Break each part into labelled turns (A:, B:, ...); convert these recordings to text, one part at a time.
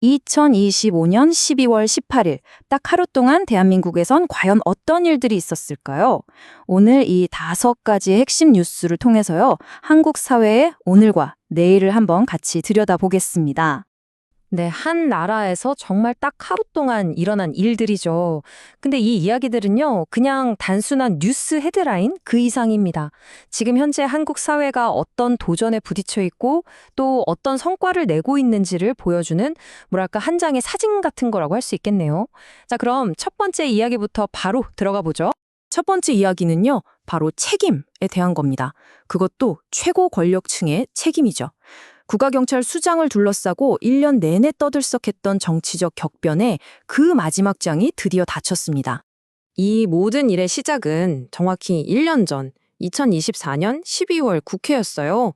A: 2025년 12월 18일, 딱 하루 동안 대한민국에선 과연 어떤 일들이 있었을까요? 오늘 이 5가지의 핵심 뉴스를 통해서요, 한국 사회의 오늘과 내일을 한번 같이 들여다보겠습니다.
B: 네, 한 나라에서 정말 딱 하루 동안 일어난 일들이죠. 근데 이 이야기들은요, 그냥 단순한 뉴스 헤드라인 그 이상입니다. 지금 현재 한국 사회가 어떤 도전에 부딪혀 있고 또 어떤 성과를 내고 있는지를 보여주는 뭐랄까 한 장의 사진 같은 거라고 할 수 있겠네요. 자, 그럼 첫 번째 이야기부터 바로 들어가 보죠.
A: 첫 번째 이야기는요, 바로 책임에 대한 겁니다. 그것도 최고 권력층의 책임이죠. 국가경찰 수장을 둘러싸고 1년 내내 떠들썩했던 정치적 격변에 그 마지막 장이 드디어 닫혔습니다.
B: 이 모든 일의 시작은 정확히 1년 전 2024년 12월 국회였어요.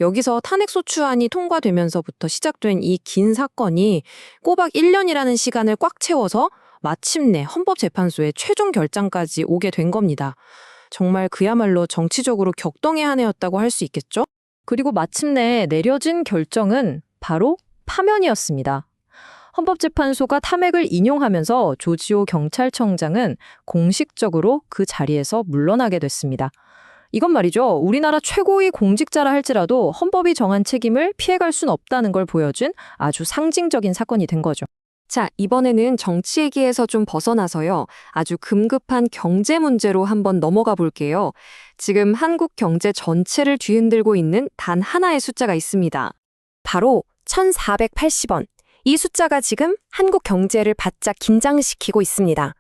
B: 여기서 탄핵소추안이 통과되면서부터 시작된 이 긴 사건이 꼬박 1년이라는 시간을 꽉 채워서 마침내 헌법재판소의 최종 결정까지 오게 된 겁니다. 정말 그야말로 정치적으로 격동의 한 해였다고 할 수 있겠죠? 그리고 마침내 내려진 결정은 바로 파면이었습니다. 헌법재판소가 탄핵을 인용하면서 조지호 경찰청장은 공식적으로 그 자리에서 물러나게 됐습니다. 이건 말이죠. 우리나라 최고위 공직자라 할지라도 헌법이 정한 책임을 피해갈 순 없다는 걸 보여준 아주 상징적인 사건이 된 거죠. 자, 이번에는 정치 얘기에서 좀 벗어나서요. 아주 급급한 경제 문제로 한번 넘어가 볼게요. 지금 한국 경제 전체를 뒤흔들고 있는 단 하나의 숫자가 있습니다. 바로 1,480원. 이 숫자가 지금 한국 경제를 바짝 긴장시키고 있습니다.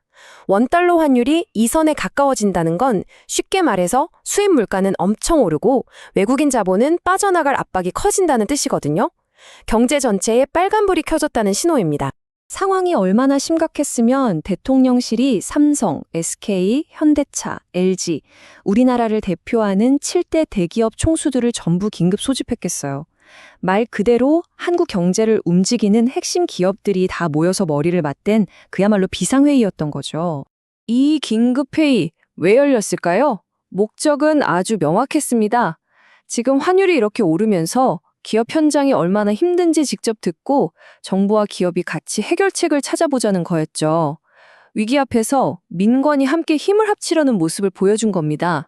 B: 원달러 환율이 2선에 가까워진다는 건 쉽게 말해서 수입 물가는 엄청 오르고 외국인 자본은 빠져나갈 압박이 커진다는 뜻이거든요. 경제 전체에 빨간불이 켜졌다는 신호입니다. 상황이 얼마나 심각했으면 대통령실이 삼성, SK, 현대차, LG, 우리나라를 대표하는 7대 대기업 총수들을 전부 긴급 소집했겠어요. 말 그대로 한국 경제를 움직이는 핵심 기업들이 다 모여서 머리를 맞댄 그야말로 비상회의였던 거죠. 이 긴급회의 왜 열렸을까요? 목적은 아주 명확했습니다. 지금 환율이 이렇게 오르면서 기업 현장이 얼마나 힘든지 직접 듣고 정부와 기업이 같이 해결책을 찾아보자는 거였죠. 위기 앞에서 민관이 함께 힘을 합치려는 모습을 보여준 겁니다.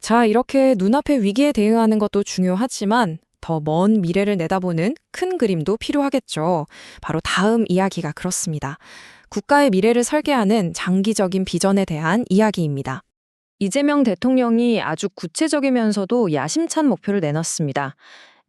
B: 자, 이렇게 눈앞의 위기에 대응하는 것도 중요하지만 더 먼 미래를 내다보는 큰 그림도 필요하겠죠. 바로 다음 이야기가 그렇습니다. 국가의 미래를 설계하는 장기적인 비전에 대한 이야기입니다. 이재명 대통령이 아주 구체적이면서도 야심찬 목표를 내놨습니다.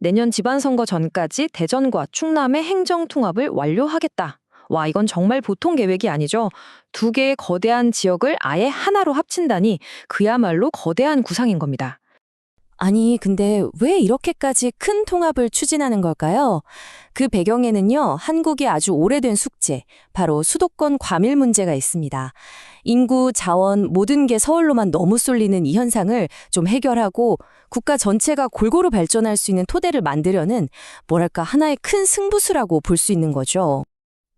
B: 내년 지방선거 전까지 대전과 충남의 행정통합을 완료하겠다. 와, 이건 정말 보통 계획이 아니죠. 2개의 거대한 지역을 아예 하나로 합친다니 그야말로 거대한 구상인 겁니다.
A: 아니, 근데 왜 이렇게까지 큰 통합을 추진하는 걸까요? 그 배경에는요, 한국이 아주 오래된 숙제, 바로 수도권 과밀 문제가 있습니다. 인구, 자원, 모든 게 서울로만 너무 쏠리는 이 현상을 좀 해결하고 국가 전체가 골고루 발전할 수 있는 토대를 만들려는 뭐랄까 하나의 큰 승부수라고 볼 수 있는 거죠.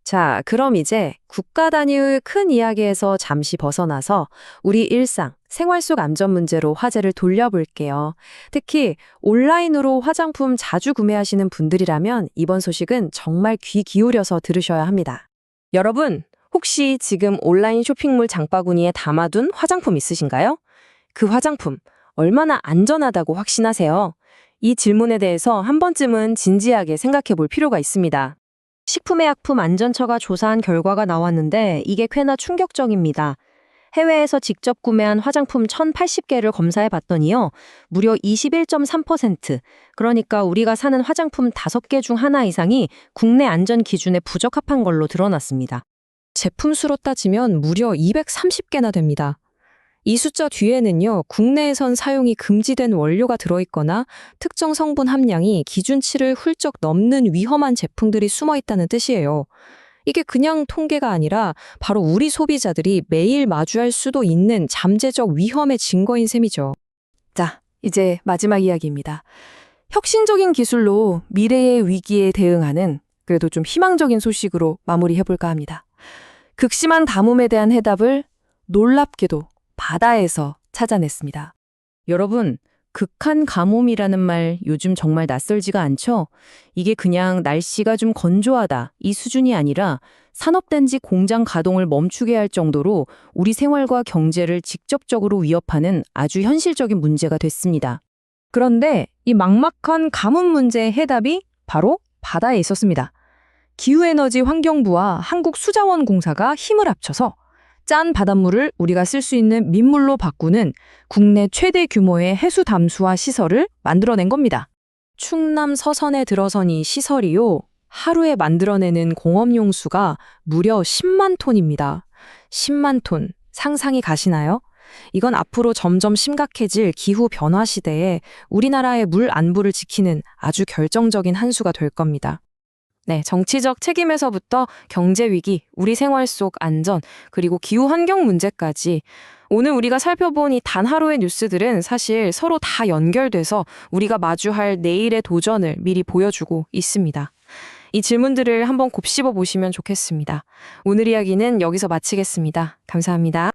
B: 자, 그럼 이제 국가 단위의 큰 이야기에서 잠시 벗어나서 우리 일상, 생활 속 안전 문제로 화제를 돌려볼게요. 특히 온라인으로 화장품 자주 구매하시는 분들이라면 이번 소식은 정말 귀 기울여서 들으셔야 합니다. 여러분, 혹시 지금 온라인 쇼핑몰 장바구니에 담아둔 화장품 있으신가요? 그 화장품 얼마나 안전하다고 확신하세요? 이 질문에 대해서 한 번쯤은 진지하게 생각해 볼 필요가 있습니다. 식품의약품안전처가 조사한 결과가 나왔는데 이게 꽤나 충격적입니다. 해외에서 직접 구매한 화장품 1,080개를 검사해 봤더니요. 무려 21.3%, 그러니까 우리가 사는 화장품 5개 중 하나 이상이 국내 안전 기준에 부적합한 걸로 드러났습니다. 제품 수로 따지면 무려 230개나 됩니다. 이 숫자 뒤에는요, 국내에선 사용이 금지된 원료가 들어있거나 특정 성분 함량이 기준치를 훌쩍 넘는 위험한 제품들이 숨어 있다는 뜻이에요. 이게 그냥 통계가 아니라 바로 우리 소비자들이 매일 마주할 수도 있는 잠재적 위험의 증거인 셈이죠.
A: 자, 이제 마지막 이야기입니다. 혁신적인 기술로 미래의 위기에 대응하는 그래도 좀 희망적인 소식으로 마무리해볼까 합니다. 극심한 가뭄에 대한 해답을 놀랍게도 바다에서 찾아냈습니다. 여러분, 극한 가뭄이라는 말 요즘 정말 낯설지가 않죠? 이게 그냥 날씨가 좀 건조하다 이 수준이 아니라 산업단지 공장 가동을 멈추게 할 정도로 우리 생활과 경제를 직접적으로 위협하는 아주 현실적인 문제가 됐습니다.
C: 그런데 이 막막한 가뭄 문제의 해답이 바로 바다에 있었습니다. 기후에너지 환경부와 한국수자원공사가 힘을 합쳐서 짠 바닷물을 우리가 쓸 수 있는 민물로 바꾸는 국내 최대 규모의 해수 담수화 시설을 만들어낸 겁니다.
B: 충남 서선에 들어선 이 시설이요. 하루에 만들어내는 공업용 수가 무려 10만 톤입니다. 10만 톤. 상상이 가시나요? 이건 앞으로 점점 심각해질 기후 변화 시대에 우리나라의 물 안보를 지키는 아주 결정적인 한 수가 될 겁니다. 네, 정치적 책임에서부터 경제 위기, 우리 생활 속 안전, 그리고 기후 환경 문제까지 오늘 우리가 살펴본 이 단 하루의 뉴스들은 사실 서로 다 연결돼서 우리가 마주할 내일의 도전을 미리 보여주고 있습니다. 이 질문들을 한번 곱씹어 보시면 좋겠습니다. 오늘 이야기는 여기서 마치겠습니다. 감사합니다.